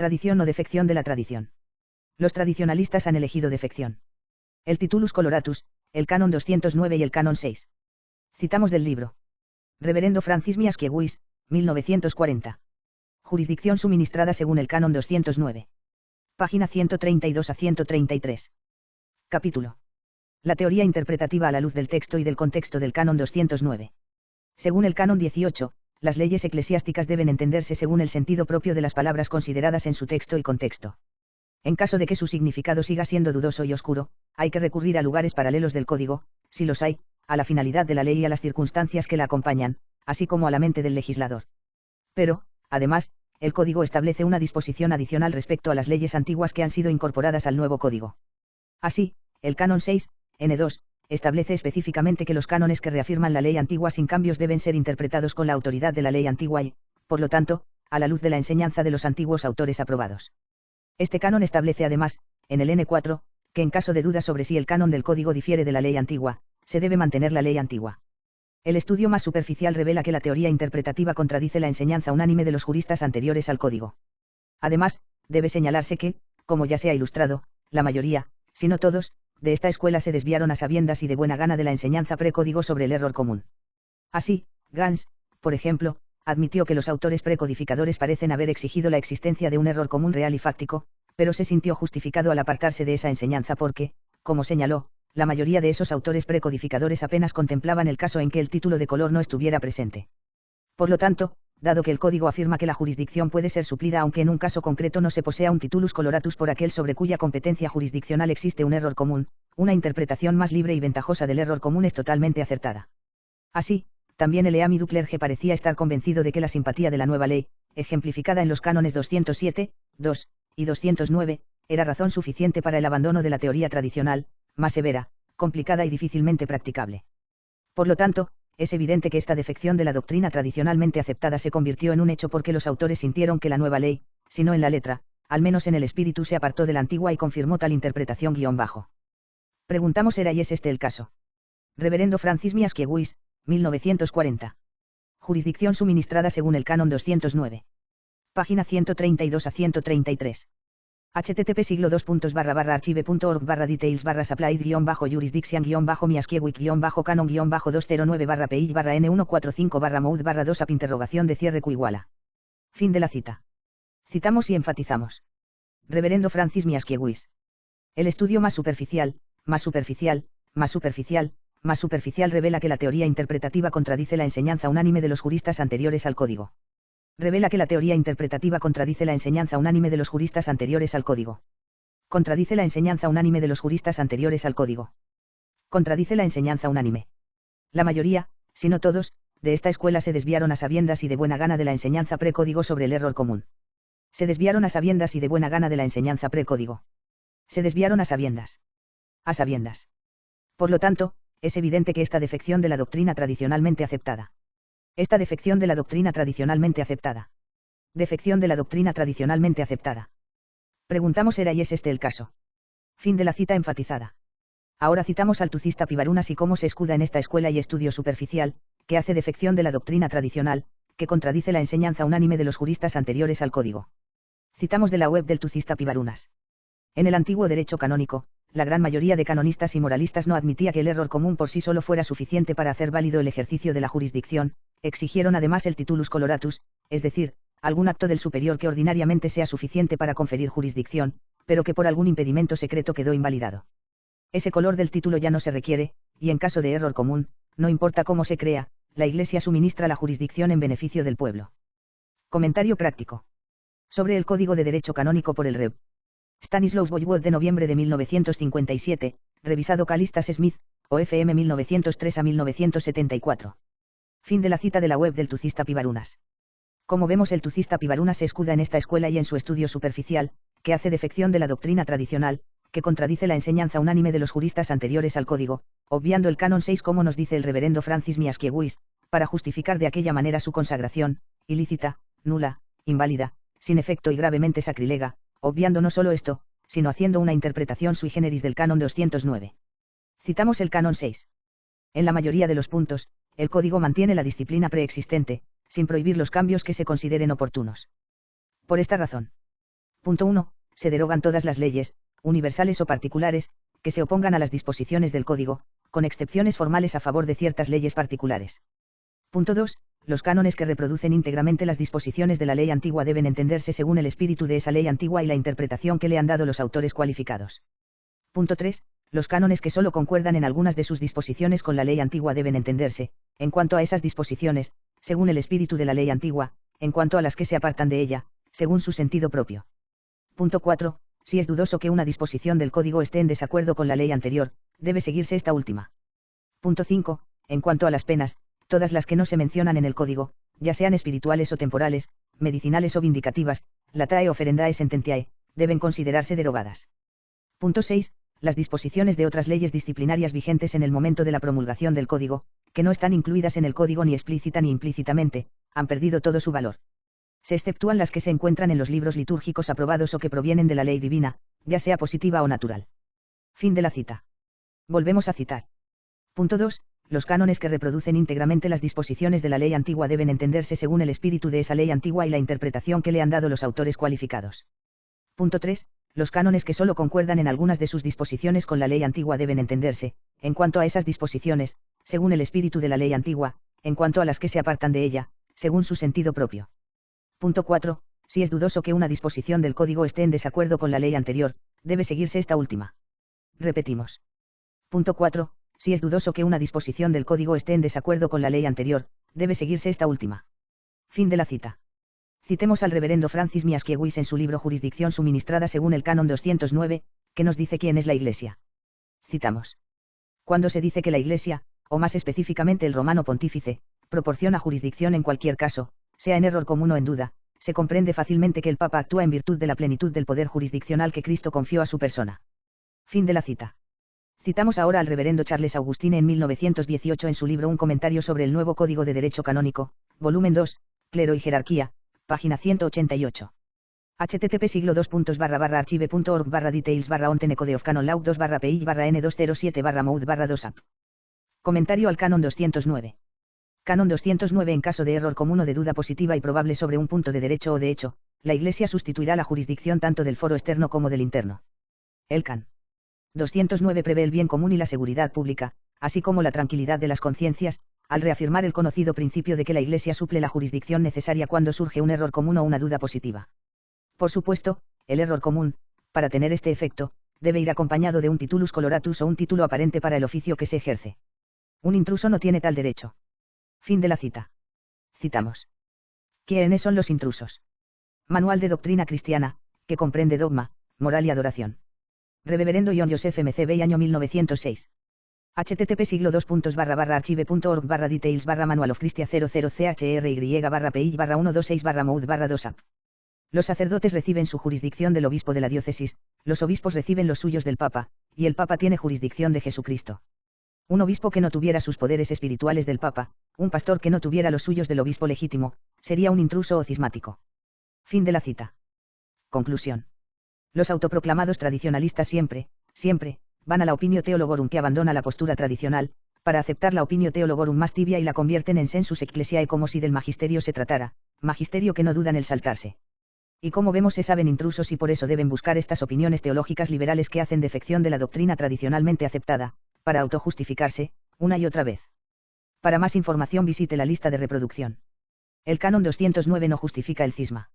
Tradición o defección de la tradición. Los tradicionalistas han elegido defección. El titulus coloratus, el canon 209 y el canon 6. Citamos del libro. Reverendo Francis Miaskiewicz, 1940. Jurisdicción suministrada según el canon 209. Página 132 a 133. Capítulo. La teoría interpretativa a la luz del texto y del contexto del canon 209. Según el canon 18, las leyes eclesiásticas deben entenderse según el sentido propio de las palabras consideradas en su texto y contexto. En caso de que su significado siga siendo dudoso y oscuro, hay que recurrir a lugares paralelos del código, si los hay, a la finalidad de la ley y a las circunstancias que la acompañan, así como a la mente del legislador. Pero, además, el código establece una disposición adicional respecto a las leyes antiguas que han sido incorporadas al nuevo código. Así, el canon 6, N2, establece específicamente que los cánones que reafirman la ley antigua sin cambios deben ser interpretados con la autoridad de la ley antigua y, por lo tanto, a la luz de la enseñanza de los antiguos autores aprobados. Este canon establece además, en el N4, que en caso de duda sobre si el canon del código difiere de la ley antigua, se debe mantener la ley antigua. El estudio más superficial revela que la teoría interpretativa contradice la enseñanza unánime de los juristas anteriores al código. Además, debe señalarse que, como ya se ha ilustrado, la mayoría, si no todos, de esta escuela se desviaron a sabiendas y de buena gana de la enseñanza precódigo sobre el error común. Así, Gans, por ejemplo, admitió que los autores precodificadores parecen haber exigido la existencia de un error común real y fáctico, pero se sintió justificado al apartarse de esa enseñanza porque, como señaló, la mayoría de esos autores precodificadores apenas contemplaban el caso en que el título de color no estuviera presente. Por lo tanto, dado que el código afirma que la jurisdicción puede ser suplida aunque en un caso concreto no se posea un titulus coloratus por aquel sobre cuya competencia jurisdiccional existe un error común, una interpretación más libre y ventajosa del error común es totalmente acertada. Así, también el Eamidus Clerge parecía estar convencido de que la simpatía de la nueva ley, ejemplificada en los cánones 207, 2, y 209, era razón suficiente para el abandono de la teoría tradicional, más severa, complicada y difícilmente practicable. Por lo tanto, es evidente que esta defección de la doctrina tradicionalmente aceptada se convirtió en un hecho porque los autores sintieron que la nueva ley, si no en la letra, al menos en el espíritu se apartó de la antigua y confirmó tal interpretación _. Preguntamos ¿era y es este el caso? Reverendo Francis Miaskiewicz, 1940. Jurisdicción suministrada según el canon 209. Página 132 a 133. http://archive.org/details/supply-bajo-jurisdiction-pi/n145-mood/2 ap. Fin de la cita. Citamos y enfatizamos. Reverendo Francis Miaskiewicz. El estudio más superficial revela que la teoría interpretativa contradice la enseñanza unánime de los juristas anteriores al código. Revela que la teoría interpretativa contradice la enseñanza unánime de los juristas anteriores al código. Contradice la enseñanza unánime de los juristas anteriores al código. Contradice la enseñanza unánime. La mayoría, si no todos, de esta escuela se desviaron a sabiendas y de buena gana de la enseñanza precódigo sobre el error común. Se desviaron a sabiendas y de buena gana de la enseñanza precódigo. Se desviaron a sabiendas. A sabiendas. Por lo tanto, es evidente que esta defección de la doctrina tradicionalmente aceptada. Esta defección de la doctrina tradicionalmente aceptada. Defección de la doctrina tradicionalmente aceptada. Preguntamos ¿era y es este el caso? Fin de la cita enfatizada. Ahora citamos al tucista Pivarunas y cómo se escuda en esta escuela y estudio superficial, que hace defección de la doctrina tradicional, que contradice la enseñanza unánime de los juristas anteriores al código. Citamos de la web del tucista Pivarunas. En el antiguo derecho canónico, la gran mayoría de canonistas y moralistas no admitía que el error común por sí solo fuera suficiente para hacer válido el ejercicio de la jurisdicción, exigieron además el titulus coloratus, es decir, algún acto del superior que ordinariamente sea suficiente para conferir jurisdicción, pero que por algún impedimento secreto quedó invalidado. Ese color del título ya no se requiere, y en caso de error común, no importa cómo se crea, la Iglesia suministra la jurisdicción en beneficio del pueblo. Comentario práctico. Sobre el Código de Derecho Canónico por el Rev. Stanislaus Voivod de noviembre de 1957, revisado Calistas Smith, OFM 1903 a 1974. Fin de la cita de la web del tucista Pivarunas. Como vemos, el tucista Pivarunas se escuda en esta escuela y en su estudio superficial, que hace defección de la doctrina tradicional, que contradice la enseñanza unánime de los juristas anteriores al código, obviando el canon 6 como nos dice el reverendo Francis Miaskiewicz, para justificar de aquella manera su consagración, ilícita, nula, inválida, sin efecto y gravemente sacrilega, obviando no solo esto, sino haciendo una interpretación sui generis del canon 209. Citamos el canon 6. En la mayoría de los puntos, el código mantiene la disciplina preexistente, sin prohibir los cambios que se consideren oportunos. Por esta razón. Punto 1. Se derogan todas las leyes, universales o particulares, que se opongan a las disposiciones del Código, con excepciones formales a favor de ciertas leyes particulares. Punto 2. Los cánones que reproducen íntegramente las disposiciones de la ley antigua deben entenderse según el espíritu de esa ley antigua y la interpretación que le han dado los autores cualificados. Punto 3. Los cánones que solo concuerdan en algunas de sus disposiciones con la ley antigua deben entenderse, en cuanto a esas disposiciones, según el espíritu de la ley antigua, en cuanto a las que se apartan de ella, según su sentido propio. Punto 4. Si es dudoso que una disposición del Código esté en desacuerdo con la ley anterior, debe seguirse esta última. Punto 5. En cuanto a las penas, todas las que no se mencionan en el Código, ya sean espirituales o temporales, medicinales o vindicativas, latae oferendae sententiae, deben considerarse derogadas. Punto 6. Las disposiciones de otras leyes disciplinarias vigentes en el momento de la promulgación del Código, que no están incluidas en el Código ni explícita ni implícitamente, han perdido todo su valor. Se exceptúan las que se encuentran en los libros litúrgicos aprobados o que provienen de la ley divina, ya sea positiva o natural. Fin de la cita. Volvemos a citar. Punto 2. Los cánones que reproducen íntegramente las disposiciones de la ley antigua deben entenderse según el espíritu de esa ley antigua y la interpretación que le han dado los autores cualificados. Punto 3. Los cánones que solo concuerdan en algunas de sus disposiciones con la ley antigua deben entenderse, en cuanto a esas disposiciones, según el espíritu de la ley antigua, en cuanto a las que se apartan de ella, según su sentido propio. Punto 4. Si es dudoso que una disposición del Código esté en desacuerdo con la ley anterior, debe seguirse esta última. Repetimos. Punto 4. Si es dudoso que una disposición del Código esté en desacuerdo con la ley anterior, debe seguirse esta última. Fin de la cita. Citemos al reverendo Francis Miaskiewicz en su libro Jurisdicción suministrada según el Canon 209, que nos dice quién es la Iglesia. Citamos. Cuando se dice que la Iglesia, o más específicamente el Romano Pontífice, proporciona jurisdicción en cualquier caso, sea en error común o en duda, se comprende fácilmente que el Papa actúa en virtud de la plenitud del poder jurisdiccional que Cristo confió a su persona. Fin de la cita. Citamos ahora al reverendo Charles Augustine en 1918 en su libro Un comentario sobre el nuevo Código de Derecho Canónico, volumen 2, Clero y Jerarquía, página 188. http://archive.org/details/on Code of Canon Law 2/PI/N207/Moud/2 Comentario al Canon 209. Canon 209. En caso de error común o de duda positiva y probable sobre un punto de derecho o de hecho, la Iglesia sustituirá la jurisdicción tanto del foro externo como del interno. El Can. 209 prevé el bien común y la seguridad pública, así como la tranquilidad de las conciencias, al reafirmar el conocido principio de que la Iglesia suple la jurisdicción necesaria cuando surge un error común o una duda positiva. Por supuesto, el error común, para tener este efecto, debe ir acompañado de un titulus coloratus o un título aparente para el oficio que se ejerce. Un intruso no tiene tal derecho. Fin de la cita. Citamos. ¿Quiénes son los intrusos? Manual de Doctrina Cristiana, que comprende dogma, moral y adoración. Reverendo John Joseph McVey año 1906. http://archive.org/details/Manual of Christia 00CHRY/PI/126/Moud/2 Los sacerdotes reciben su jurisdicción del obispo de la diócesis, los obispos reciben los suyos del Papa, y el Papa tiene jurisdicción de Jesucristo. Un obispo que no tuviera sus poderes espirituales del Papa, un pastor que no tuviera los suyos del obispo legítimo, sería un intruso o cismático. Fin de la cita. Conclusión. Los autoproclamados tradicionalistas siempre, van a la opinio theologorum que abandona la postura tradicional, para aceptar la opinio theologorum más tibia y la convierten en sensus ecclesiae como si del magisterio se tratara, magisterio que no duda en el saltarse. Y como vemos se saben intrusos y por eso deben buscar estas opiniones teológicas liberales que hacen defección de la doctrina tradicionalmente aceptada, para autojustificarse, una y otra vez. Para más información visite la lista de reproducción. El Canon 209 no justifica el cisma.